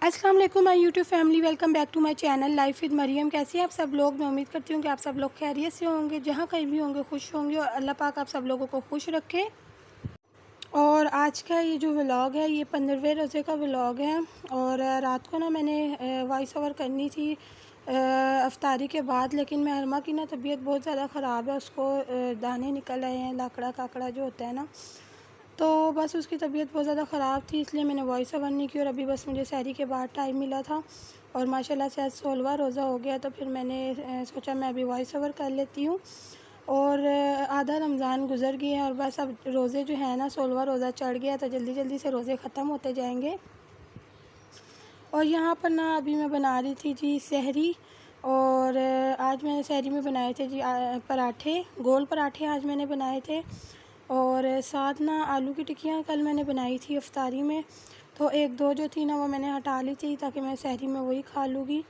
अस्सलाम वालेकुम my YouTube family, welcome back to my channel life with Mariam. कैसे हैं आप सब लोग? मैं उम्मीद करती हूँ कि आप सब लोग खैरियत से होंगे, जहाँ कहीं भी होंगे खुश होंगे और अल्लाह पाक आप सब लोगों को खुश रखे। और आज का ये जो व्लॉग है ये 15वें रोज़े का व्लॉग है। और रात को ना मैंने वॉइस ओवर करनी थी अफ्तारी के बाद, लेकिन महरमा की ना तबीयत बहुत ज़्यादा ख़राब है। उसको दाने निकल आए हैं, लाकड़ा काकड़ा जो होता है ना, तो बस उसकी तबीयत बहुत ज़्यादा ख़राब थी, इसलिए मैंने वॉइस ओवर नहीं की। और अभी बस मुझे सहरी के बाद टाइम मिला था और माशाल्लाह से आज 16वां रोज़ा हो गया, तो फिर मैंने सोचा मैं अभी वॉइस ओवर कर लेती हूँ। और आधा रमज़ान गुज़र गया है और बस अब रोज़े जो है ना 16वां रोज़ा चढ़ गया, तो जल्दी जल्दी से रोज़े ख़त्म होते जाएंगे। और यहाँ पर ना अभी मैं बना रही थी जी सहरी। और आज मैंने सहरी में बनाए थे जी पराठे, गोल पराठे आज मैंने बनाए थे। और साथ ना आलू की टिक्कियाँ कल मैंने बनाई थी इफ्तारी में, तो एक दो जो थी ना वो मैंने हटा ली थी ताकि मैं सहरी में वही खा लूँगी।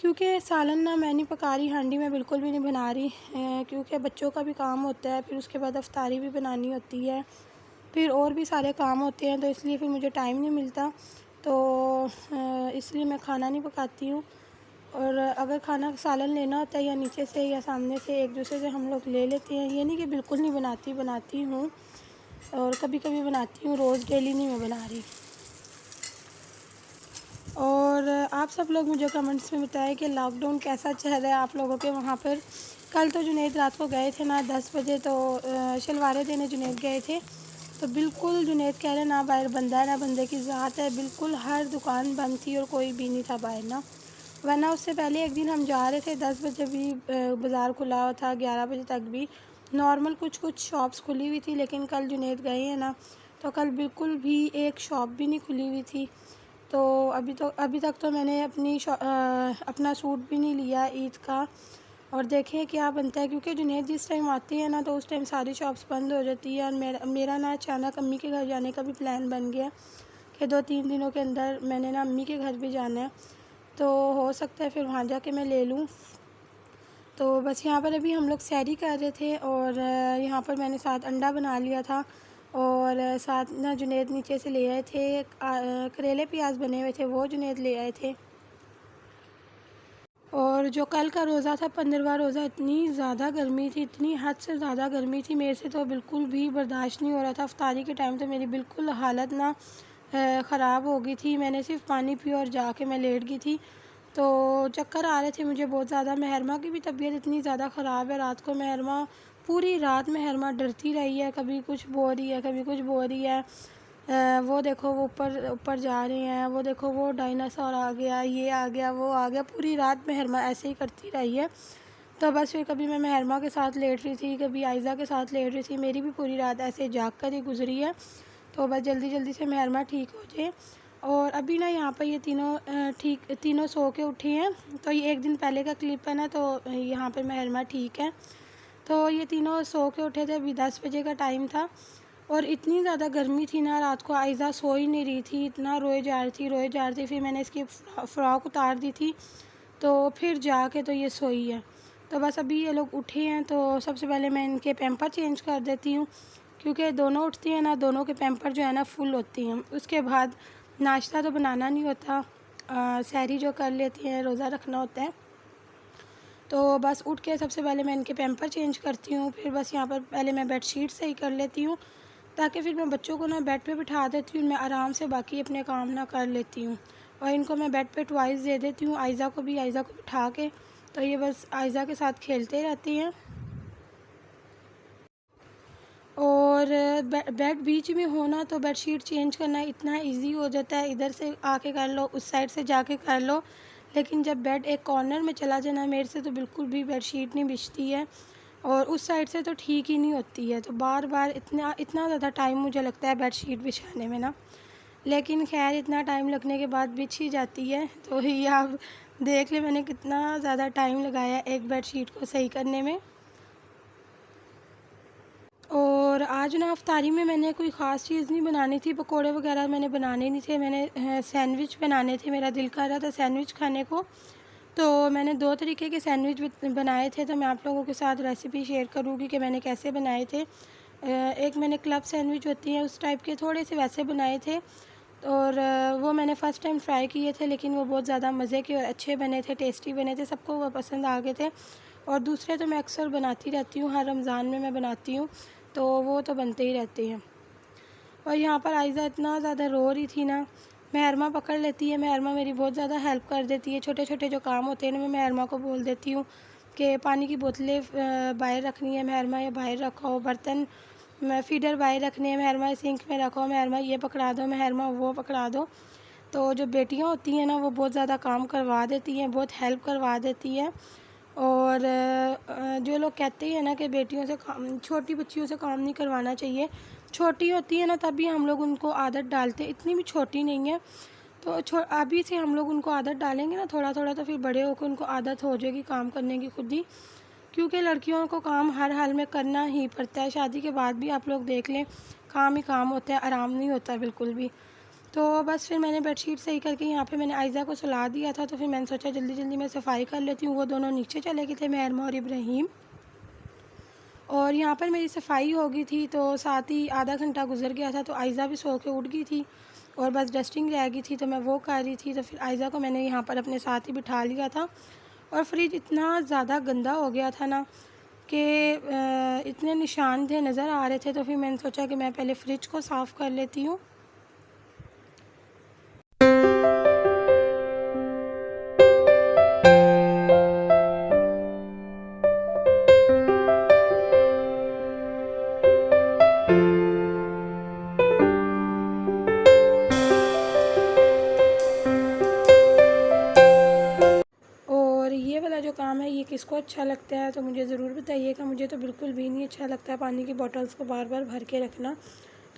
क्योंकि सालन ना मैं नहीं पका रही, हांडी में बिल्कुल भी नहीं बना रही, क्योंकि बच्चों का भी काम होता है, फिर उसके बाद इफ्तारी भी बनानी होती है, फिर और भी सारे काम होते हैं, तो इसलिए फिर मुझे टाइम नहीं मिलता। तो इसलिए मैं खाना नहीं पकाती हूँ। और अगर खाना सालन लेना होता है या नीचे से या सामने से एक दूसरे से हम लोग ले लेते हैं। ये नहीं कि बिल्कुल नहीं बनाती हूँ, और कभी कभी बनाती हूँ, रोज़ डेली नहीं मैं बना रही। और आप सब लोग मुझे कमेंट्स में बताएं कि लॉकडाउन कैसा चल रहा है आप लोगों के वहाँ पर। कल तो जुनैद रात को गए थे ना 10 बजे, तो शलवारे देने जुनैद गए थे, तो बिल्कुल जुनैद कह रहे ना बाहर बंदा है ना बंदे की ज़ात है, बिल्कुल हर दुकान बंद थी और कोई भी नहीं था बाहर ना। वरना उससे पहले एक दिन हम जा रहे थे 10 बजे भी बाज़ार खुला हुआ था, 11 बजे तक भी नॉर्मल कुछ शॉप्स खुली हुई थी। लेकिन कल जुनैद गए हैं ना, तो कल बिल्कुल भी एक शॉप भी नहीं खुली हुई थी। तो अभी तक तो मैंने अपना सूट भी नहीं लिया ईद का। और देखें क्या बनता है, क्योंकि जुनैद जिस टाइम आती है ना तो उस टाइम सारी शॉप्स बंद हो जाती है। और मेरा ना अचानक अम्मी के घर जाने का भी प्लान बन गया कि 2-3 दिनों के अंदर मैंने ना अम्मी के घर भी जाना है, तो हो सकता है फिर वहाँ जाके मैं ले लूँ। तो बस यहाँ पर अभी हम लोग सैरी कर रहे थे, और यहाँ पर मैंने साथ अंडा बना लिया था। और साथ ना जुनैद नीचे से ले आए थे करेले प्याज बने हुए थे, वो जुनैद ले आए थे। और जो कल का रोज़ा था 15वां रोज़ा, इतनी ज़्यादा गर्मी थी, इतनी हद से ज़्यादा गर्मी थी, मेरे से तो बिल्कुल भी बर्दाश्त नहीं हो रहा था। इफ्तारी के टाइम तो मेरी बिल्कुल हालत ना ख़राब हो गई थी। मैंने सिर्फ पानी पिया और जाके मैं लेट गई थी, तो चक्कर आ रहे थे मुझे बहुत ज़्यादा। महरमा की भी तबीयत इतनी ज़्यादा ख़राब है, रात को महरमा पूरी रात महरमा डरती रही है, कभी कुछ बोल रही है कभी कुछ बोल रही है। वो देखो वो ऊपर ऊपर जा रहे हैं, वो देखो वो डायनासोर आ गया, ये आ गया वो आ गया, पूरी रात महरमा ऐसे ही करती रही है। तो बस फिर कभी मैं महरमा के साथ लेट रही थी, कभी आयज़ा के साथ लेट रही थी, मेरी भी पूरी रात ऐसे जाग कर ही गुजरी है। तो बस जल्दी जल्दी से महरमा ठीक हो जाए। और अभी ना यहाँ पर ये तीनों सो के उठी हैं, तो ये एक दिन पहले का क्लिप है ना, तो यहाँ पर महरमा ठीक है। तो ये तीनों सो के उठे थे, अभी 10 बजे का टाइम था। और इतनी ज़्यादा गर्मी थी ना, रात को आयज़ा सो ही नहीं रही थी, इतना रोए जा रही थी। फिर मैंने इसकी फ़्रॉक उतार दी थी, तो फिर जाके तो ये सोई है। तो बस अभी ये लोग उठे हैं, तो सबसे पहले मैं इनके पैम्पर चेंज कर देती हूँ, क्योंकि दोनों उठती हैं ना, दोनों के पैम्पर जो है ना फुल होती हैं। उसके बाद नाश्ता तो बनाना नहीं होता, सहरी जो कर लेती हैं, रोज़ा रखना होता है। तो बस उठ के सबसे पहले मैं इनके पैम्पर चेंज करती हूँ, फिर बस यहाँ पर पहले मैं बेडशीट सही कर लेती हूँ, ताकि फिर मैं बच्चों को ना बेड पे बिठा देती हूँ, मैं आराम से बाकी अपने काम ना कर लेती हूँ। और इनको मैं बेड पे ट्वाइस दे देती हूँ, आयज़ा को बिठा के, तो ये बस आयज़ा के साथ खेलते रहती हैं। और बेड बीच में होना तो बेडशीट चेंज करना इतना इजी हो जाता है, इधर से आके कर लो, उस साइड से जाके कर लो। लेकिन जब बेड एक कॉर्नर में चला जाना, मेरे से तो बिल्कुल भी बेडशीट नहीं बिछती है, और उस साइड से तो ठीक ही नहीं होती है। तो बार बार इतना इतना ज़्यादा टाइम मुझे लगता है बेडशीट बिछाने में ना, लेकिन खैर इतना टाइम लगने के बाद बिछ ही जाती है। तो ये आप देख ले मैंने कितना ज़्यादा टाइम लगाया एक बेडशीट को सही करने में। और आज ना अफ्तारी में मैंने कोई ख़ास चीज़ नहीं बनानी थी, पकोड़े वगैरह मैंने बनाने नहीं थे, मैंने सैंडविच बनाने थे, मेरा दिल कर रहा था सैंडविच खाने को। तो मैंने 2 तरीके के सैंडविच बनाए थे, तो मैं आप लोगों के साथ रेसिपी शेयर करूँगी कि मैंने कैसे बनाए थे। एक मैंने क्लब सैंडविच होती हैं उस टाइप के थोड़े से वैसे बनाए थे, और वो मैंने फ़र्स्ट टाइम ट्राई किए थे, लेकिन वो बहुत ज़्यादा मज़े के और अच्छे बने थे, टेस्टी बने थे, सबको वो पसंद आ गए थे। और दूसरे तो मैं अक्सर बनाती रहती हूँ, हर रमज़ान में मैं बनाती हूँ, तो वो तो बनते ही रहते हैं। और यहाँ पर आयज़ा इतना ज़्यादा रो रही थी ना, महरमा पकड़ लेती है, महरमा मेरी बहुत ज़्यादा हेल्प कर देती है। छोटे छोटे जो काम होते हैं ना, मैं महरमा को बोल देती हूँ कि पानी की बोतलें बाहर रखनी है महरमा, या बाहर रखो, बर्तन फीडर बाहर रखने हैं महरमा, सिंक में रखो महरमा, ये पकड़ा दो महरमा, वो पकड़ा दो। तो जो बेटियाँ होती हैं ना, वो बहुत ज़्यादा काम करवा देती हैं, बहुत हेल्प करवा देती हैं। और जो लोग कहते हैं ना कि बेटियों से काम, छोटी बच्चियों से काम नहीं करवाना चाहिए, छोटी होती है ना तभी हम लोग उनको आदत डालते, इतनी भी छोटी नहीं है, तो अभी से हम लोग उनको आदत डालेंगे ना थोड़ा थोड़ा, तो फिर बड़े होकर उनको आदत हो जाएगी काम करने की खुद ही। क्योंकि लड़कियों को काम हर हाल में करना ही पड़ता है, शादी के बाद भी आप लोग देख लें, काम ही काम होता है, आराम नहीं होता बिल्कुल भी। तो बस फिर मैंने बेडशीट सही करके यहाँ पे मैंने आयज़ा को सुला दिया था, तो फिर मैंने सोचा जल्दी जल्दी मैं सफाई कर लेती हूँ। वो दोनों नीचे चले गए थे, महरमा और इब्राहिम, और यहाँ पर मेरी सफाई हो गई थी, तो साथ ही आधा घंटा गुजर गया था, तो आयज़ा भी सो के उठ गई थी और बस डस्टिंग रह गई थी, तो मैं वो कर रही थी। तो फिर आयज़ा को मैंने यहाँ पर अपने साथ ही बिठा लिया था। और फ्रिज इतना ज़्यादा गंदा हो गया था ना कि इतने निशान थे, नज़र आ रहे थे, तो फिर मैंने सोचा कि मैं पहले फ़्रिज को साफ़ कर लेती हूँ। और ये वाला जो काम है ये किसको अच्छा लगता है तो मुझे ज़रूर बताइएगा। मुझे तो बिल्कुल भी नहीं अच्छा लगता है पानी की बॉटल्स को बार बार भर के रखना,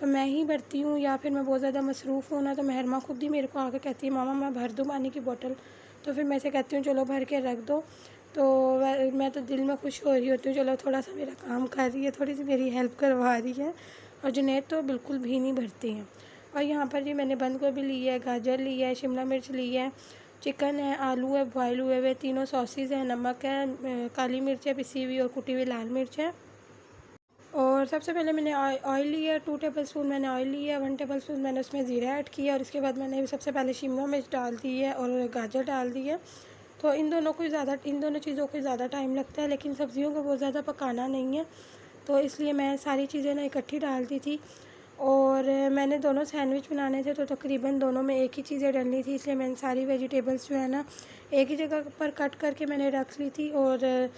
तो मैं ही भरती हूँ, या फिर मैं बहुत ज़्यादा मसरूफ़ हूँ ना, तो महरमा खुद ही मेरे को आके कहती है मामा मैं भर दूँ पानी की बोतल, तो फिर मैं से कहती हूँ चलो भर के रख दो। तो मैं तो दिल में खुश हो रही होती हूँ, चलो थोड़ा सा मेरा काम कर रही है, थोड़ी सी मेरी हेल्प करवा रही है। और जुनैद तो बिल्कुल भी नहीं भरती हैं। और यहाँ पर जी मैंने बंद गोभी ली है, गाजर ली है, शिमला मिर्च ली है, चिकन है, आलू है बॉयल हुए हुए, तीनों सॉसेज हैं, नमक है, काली मिर्च है पिसी हुई और कुटी हुई लाल मिर्च है। और सबसे पहले मैंने ऑयल लिया, 2 टेबलस्पून मैंने ऑयल लिया, 1 टेबलस्पून मैंने उसमें ज़ीरा ऐड किया, और इसके बाद मैंने सबसे पहले शिमला मिर्च डाल दी है और गाजर डाल दी है। तो इन दोनों चीज़ों को ज़्यादा टाइम लगता है, लेकिन सब्ज़ियों को बहुत ज़्यादा पकाना नहीं है, तो इसलिए मैं सारी चीज़ें ना इकट्ठी डाल दी थी। और मैंने दोनों सैंडविच बनाने थे, तो तकरीबन दोनों में एक ही चीज़ें डलनी थी, इसलिए मैंने सारी वेजिटेबल्स जो है ना एक ही जगह पर कट करके मैंने रख ली थी। और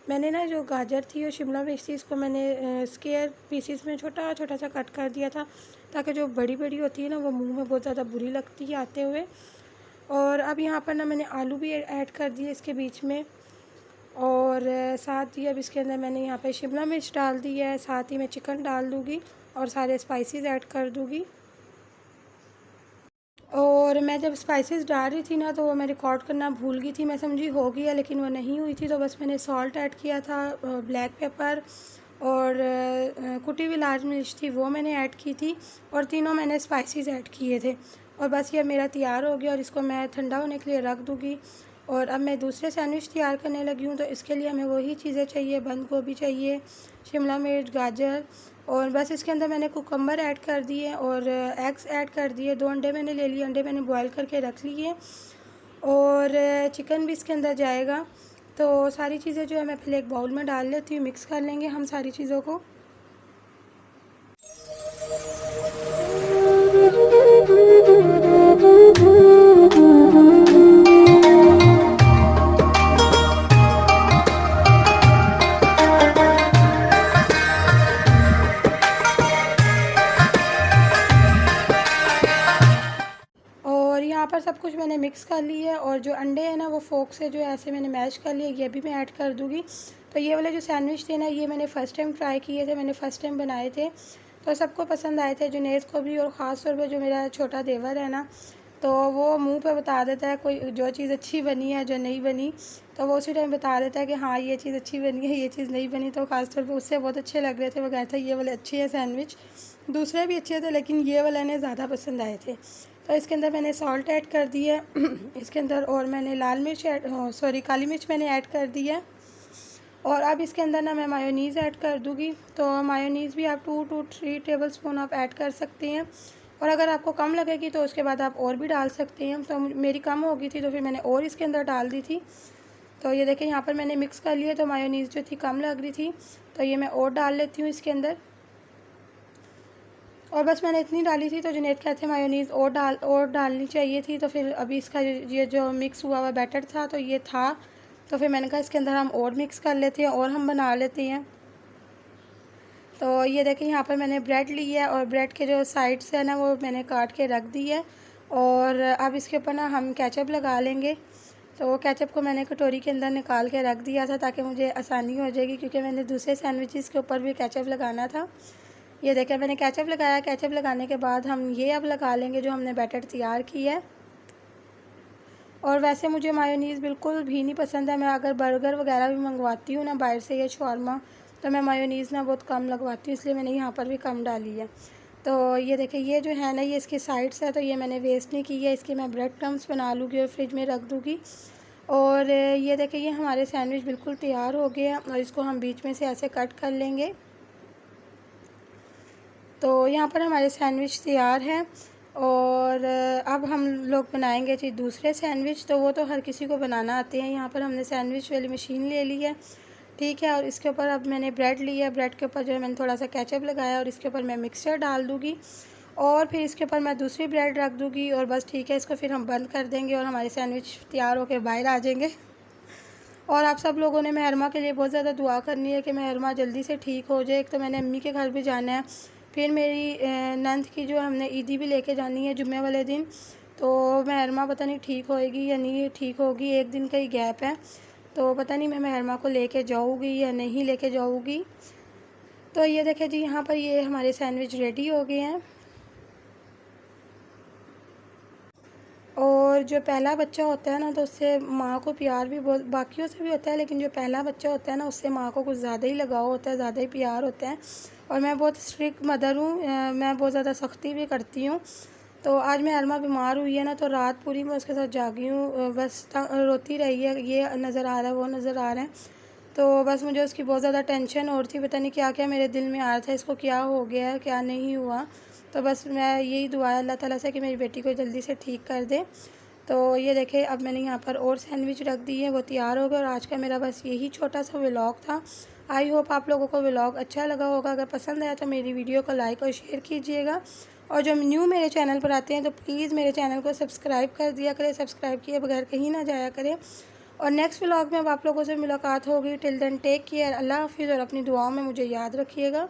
मैंने ना जो गाजर थी और शिमला मिर्च थी इसको मैंने स्क्वायर पीसीस में छोटा छोटा सा कट कर दिया था, ताकि जो बड़ी बड़ी होती है ना वो मुंह में बहुत ज़्यादा बुरी लगती है आते हुए। और अब यहाँ पर ना मैंने आलू भी ऐड कर दिए इसके बीच में, और साथ ही अब इसके अंदर मैंने यहाँ पे शिमला मिर्च डाल दी है, साथ ही मैं चिकन डाल दूँगी और सारे स्पाइसेस ऐड कर दूँगी। और मैं जब स्पाइसेस डाल रही थी ना, तो वो मैं रिकॉर्ड करना भूल गई थी, मैं समझी हो गया लेकिन वो नहीं हुई थी, तो बस मैंने सॉल्ट ऐड किया था, ब्लैक पेपर और कुटी हुई लाल मिर्च थी वो मैंने ऐड की थी, और तीनों मैंने स्पाइसेस ऐड किए थे। और बस ये मेरा तैयार हो गया और इसको मैं ठंडा होने के लिए रख दूँगी। और अब मैं दूसरे सैंडविच तैयार करने लगी हूँ, तो इसके लिए हमें वही चीज़ें चाहिए, बंद गोभी चाहिए, शिमला मिर्च, गाजर, और बस इसके अंदर मैंने कुकम्बर ऐड कर दिए और एग्स ऐड कर दिए। 2 अंडे मैंने ले लिए, अंडे मैंने बॉयल करके रख लिए, और चिकन भी इसके अंदर जाएगा। तो सारी चीज़ें जो है मैं पहले एक बाउल में डाल लेती हूँ, मिक्स कर लेंगे हम सारी चीज़ों को। और यहाँ पर सब कुछ मैंने मिक्स कर लिया है, और जो अंडे हैं ना वो फोक से जो ऐसे मैंने मैश कर लिए, ये भी मैं ऐड कर दूँगी। तो ये वाले जो सैंडविच थे ना ये मैंने फ़र्स्ट टाइम ट्राई किए थे, मैंने फ़र्स्ट टाइम बनाए थे, तो सबको पसंद आए थे, जुनैद को भी, और ख़ास तौर पर जो मेरा छोटा देवर है ना, तो वो मुंह पे बता देता है कोई जो चीज़ अच्छी बनी है, जो नहीं बनी, तो वो उसी टाइम बता देता है कि हाँ ये चीज़ अच्छी बनी है, ये चीज़ नहीं बनी। तो ख़ास तौर पे उससे बहुत अच्छे लग रहे थे, वो कहता है ये वाले अच्छे हैं सैंडविच, दूसरे भी अच्छे थे लेकिन ये वाले ने ज़्यादा पसंद आए थे। तो इसके अंदर मैंने सॉल्ट ऐड कर दी है इसके अंदर, और मैंने लाल मिर्च काली मिर्च मैंने ऐड कर दी है। और अब इसके अंदर ना मैं मायोनीज़ ऐड कर दूँगी, तो मायोनीज़ भी आप 2 to 3 टेबलस्पून आप ऐड कर सकते हैं। और अगर आपको कम लगेगी तो उसके बाद आप और भी डाल सकते हैं। तो मेरी कम हो गई थी तो फिर मैंने और इसके अंदर डाल दी थी। तो ये देखें यहाँ पर मैंने मिक्स कर लिया, तो मायोनीज़ जो थी कम लग रही थी तो ये मैं और डाल लेती हूँ इसके अंदर। और बस मैंने इतनी डाली थी, तो जुनैद कहते हैं मायोनीज़ और डालनी चाहिए थी। तो फिर अभी इसका ये जो मिक्स हुआ हुआ बैटर था तो ये था, तो फिर मैंने कहा इसके अंदर हम और मिक्स कर लेते हैं और हम बना लेते हैं। तो ये देखें यहाँ पर मैंने ब्रेड ली है और ब्रेड के जो साइड्स है ना वो मैंने काट के रख दी है। और अब इसके ऊपर ना हम केचप लगा लेंगे। तो केचप को मैंने कटोरी के अंदर निकाल के रख दिया था ताकि मुझे आसानी हो जाएगी, क्योंकि मैंने दूसरे सैंडविचेस के ऊपर भी केचप लगाना था। ये देखें मैंने केचप लगाया। केचप लगाने के बाद हम ये अब लगा लेंगे जो हमने बैटर तैयार की है। और वैसे मुझे मायोनीज़ बिल्कुल भी नहीं पसंद है। मैं अगर बर्गर वगैरह भी मंगवाती हूँ ना बाहर से या शॉर्मा, तो मैं मायोनीज़ ना बहुत कम लगवाती हूँ, इसलिए मैंने यहाँ पर भी कम डाली है। तो ये देखें ये जो है ना ये इसकी साइड्स है, तो ये मैंने वेस्ट नहीं की है, इसके मैं ब्रेड क्रम्स बना लूँगी और फ्रिज में रख दूँगी। और ये देखें ये हमारे सैंडविच बिल्कुल तैयार हो गए हैं और इसको हम बीच में से ऐसे कट कर लेंगे। तो यहाँ पर हमारे सैंडविच तैयार हैं। और अब हम लोग बनाएंगे जी दूसरे सैंडविच। तो वो तो हर किसी को बनाना आते हैं। यहाँ पर हमने सैंडविच वाली मशीन ले ली है, ठीक है। और इसके ऊपर अब मैंने ब्रेड लिया है, ब्रेड के ऊपर जो है मैंने थोड़ा सा केचप लगाया और इसके ऊपर मैं मिक्सचर डाल दूँगी और फिर इसके ऊपर मैं दूसरी ब्रेड रख दूँगी और बस ठीक है। इसको फिर हम बंद कर देंगे और हमारे सैंडविच तैयार होकर बाहर आ जाएंगे। और आप सब लोगों ने महरमा के लिए बहुत ज़्यादा दुआ करनी है कि महरमा जल्दी से ठीक हो जाए। एक तो मैंने अम्मी के घर भी जाना है, फिर मेरी नंद की जो हमने ईदी भी लेके जानी है जुम्मे वाले दिन। तो महरमा पता नहीं ठीक होएगी या नहीं ठीक होगी, एक दिन का ही गैप है। तो पता नहीं मैं महरमा को लेके जाऊँगी या नहीं लेके जाऊँगी। तो ये देखें जी यहाँ पर ये हमारे सैंडविच रेडी हो गए हैं। और जो पहला बच्चा होता है ना तो उससे माँ को प्यार भी बहुत बाकियों से भी होता है, लेकिन जो पहला बच्चा होता है ना उससे माँ को कुछ ज़्यादा ही लगाव होता है, ज़्यादा ही प्यार होता है। और मैं बहुत स्ट्रिक्ट मदर हूँ, मैं बहुत ज़्यादा सख्ती भी करती हूँ। तो आज मैं अरमा बीमार हुई है ना तो रात पूरी मैं उसके साथ जागी हूँ, बस रोती रही है, ये नज़र आ रहा है वो नज़र आ रहा है। तो बस मुझे उसकी बहुत ज़्यादा टेंशन और थी, पता नहीं क्या क्या मेरे दिल में आ रहा था, इसको क्या हो गया है क्या नहीं हुआ। तो बस मैं यही दुआ है अल्लाह ताला से कि मेरी बेटी को जल्दी से ठीक कर दे। तो ये देखें अब मैंने यहाँ पर और सैंडविच रख दी है, वो तैयार हो गया। और आज का मेरा बस यही छोटा सा व्लॉग था। आई होप आप लोगों को व्लॉग अच्छा लगा होगा। अगर पसंद आया तो मेरी वीडियो को लाइक और शेयर कीजिएगा। और जो न्यू मेरे चैनल पर आते हैं तो प्लीज़ मेरे चैनल को सब्सक्राइब कर दिया करें, सब्सक्राइब किए बगैर कहीं ना जाया करें। और नेक्स्ट व्लॉग में अब आप लोगों से मुलाकात होगी। टिल देन टेक केयर, अल्लाह हाफिज़ और अपनी दुआओं में मुझे याद रखिएगा।